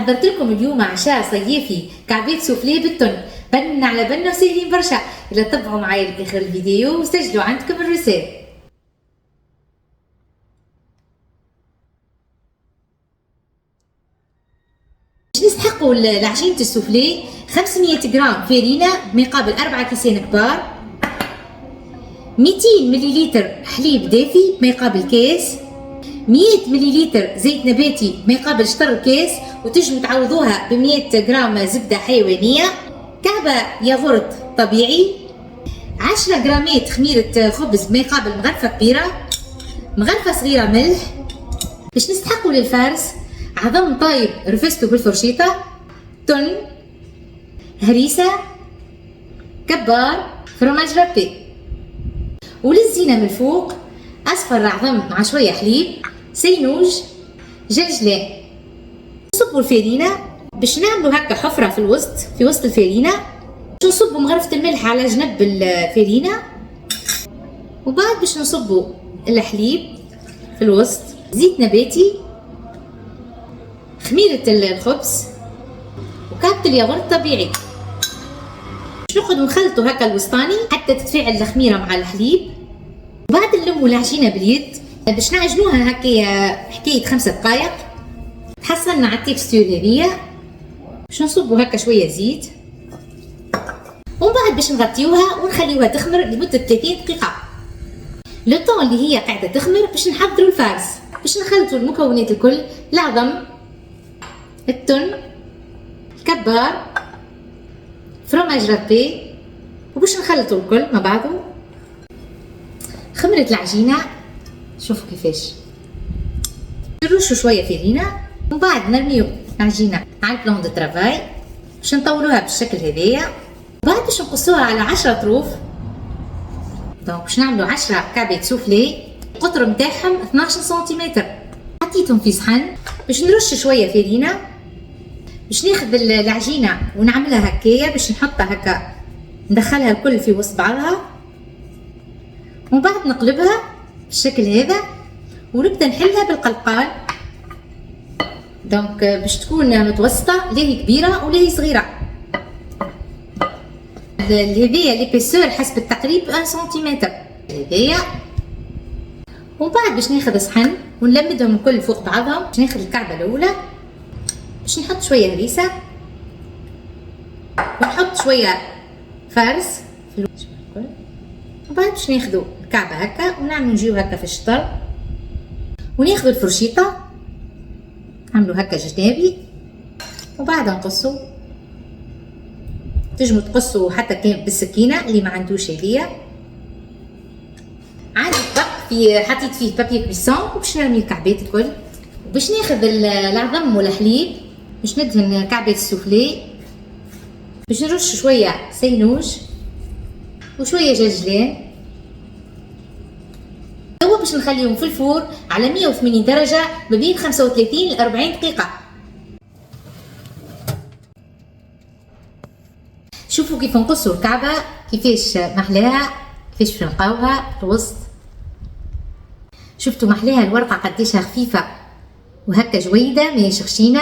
حضرت لكم اليوم عشاء صيفي كعبات سوفلي بالتن، بن على بن وسهلين برشا. إلا تبعوا معايا لآخر الفيديو وسجلوا عندكم الرسالة. باش نستحقوا لعجينة السوفلي 500 جرام فارينة بمقابل 4 كيسان كبار، 200 مليلتر حليب دافي ما يقابل كاس، 100 مليلتر زيت نباتي ما يقابل شطر كاس، وتجموا تعوضوها ب 100 جرام زبدة حيوانية، كعبة ياغورت طبيعي، 10 جرامات خميرة خبز ما يقابل مغرفة كبيرة، مغرفة صغيرة ملح. باش نستحقوا للفارس عظم طايب رفستو بالفرشيطة، تن، هريسة، كبار، فروماج رابي. وللزينة من الفوق أصفر عظم مع شوية حليب، سينوج، جلجلان. نصبوا الفارينة باش نعملوا هكا حفرة في وسط الفارينة، باش نصبوا مغرفة الملح على جنب الفارينة، وبعد باش نصبوا الحليب في الوسط، زيت نباتي، خميرة الخبز، وكعبة الياغورت طبيعي. باش نقعدوا نخلطوا هكا الوسطاني حتى تتفاعل الخميرة مع الحليب، وبعد نلموا العجينة باليد باش نعجنوها هكايا حكاية 5 دقايق. تحصلنا على التكستور هذيا، باش نصبوا هكا شوية زيت، ومن بعد باش نغطيوها ونخليوها تخمر لمدة 30 دقيقة. لو طون اللي هي قاعدة تخمر باش نحضروا الفارس. باش نخلطوا المكونات الكل، العظم، التن، الكبار، فروماج رابي، وباش نخلطوا الكل مع بعضه. خمرت العجينة، شوفوا كيفاش. نرشوا شوية فارينة، ومن بعد نرميو العجينة على البلون دو ترافاي باش نطولوها بالشكل هذايا، وبعد باش نقصوها على 10 طروف. دونك باش نعملو 10 كعبات سوفلي، القطر متاعهم 12 سنتيمتر. حطيتهم في صحن باش نرش شوية فارينة، باش ناخذ العجينة ونعملها هكايا، باش نحطها هكا ندخلها الكل في وسط بعضها، ومن بعد نقلبها بالشكل هذا، ونبدا نحلها بالقلقال. دونك باش تكون متوسطه، لا هي كبيره ولا هي صغيره. هذيا ليبيسور حسب التقريب 1 سنتيمتر هذيا. ومن بعد باش ناخذ صحن ونلمدهم الكل فوق بعضهم. باش ناخذ الكعبه الاولى، باش نحط شويه هريسه، ونحط شويه فارس في الوجه الكل. وبعد باش ناخذوا الكعبه هكا ونعملوا نجيو هكا في الشطر، وناخذوا الفرشيطه نعملوا هكا جنابي، وبعد نقصوا. تنجموا تقصوا حتى كان بالسكينه اللي ما عندوش هديه. عندي طبق في حطيت فيه بابي كويسون، وباش نرمي الكعبات الكل. وباش ناخذ العظم والحليب باش ندهن كعبات السوفلي، باش نرش شويه سينوج وشويه جلجلان. توا باش نخليهم في الفور على 180 درجه ما بين 35 ل 40 دقيقه. شوفوا كيف نقصوا الكعبه، كيفاش محلاها، كيفاش نلقاوها في الوسط. شفتوا محلاها الورقه قديشها خفيفه وهكا جويده ماهيش خشينه.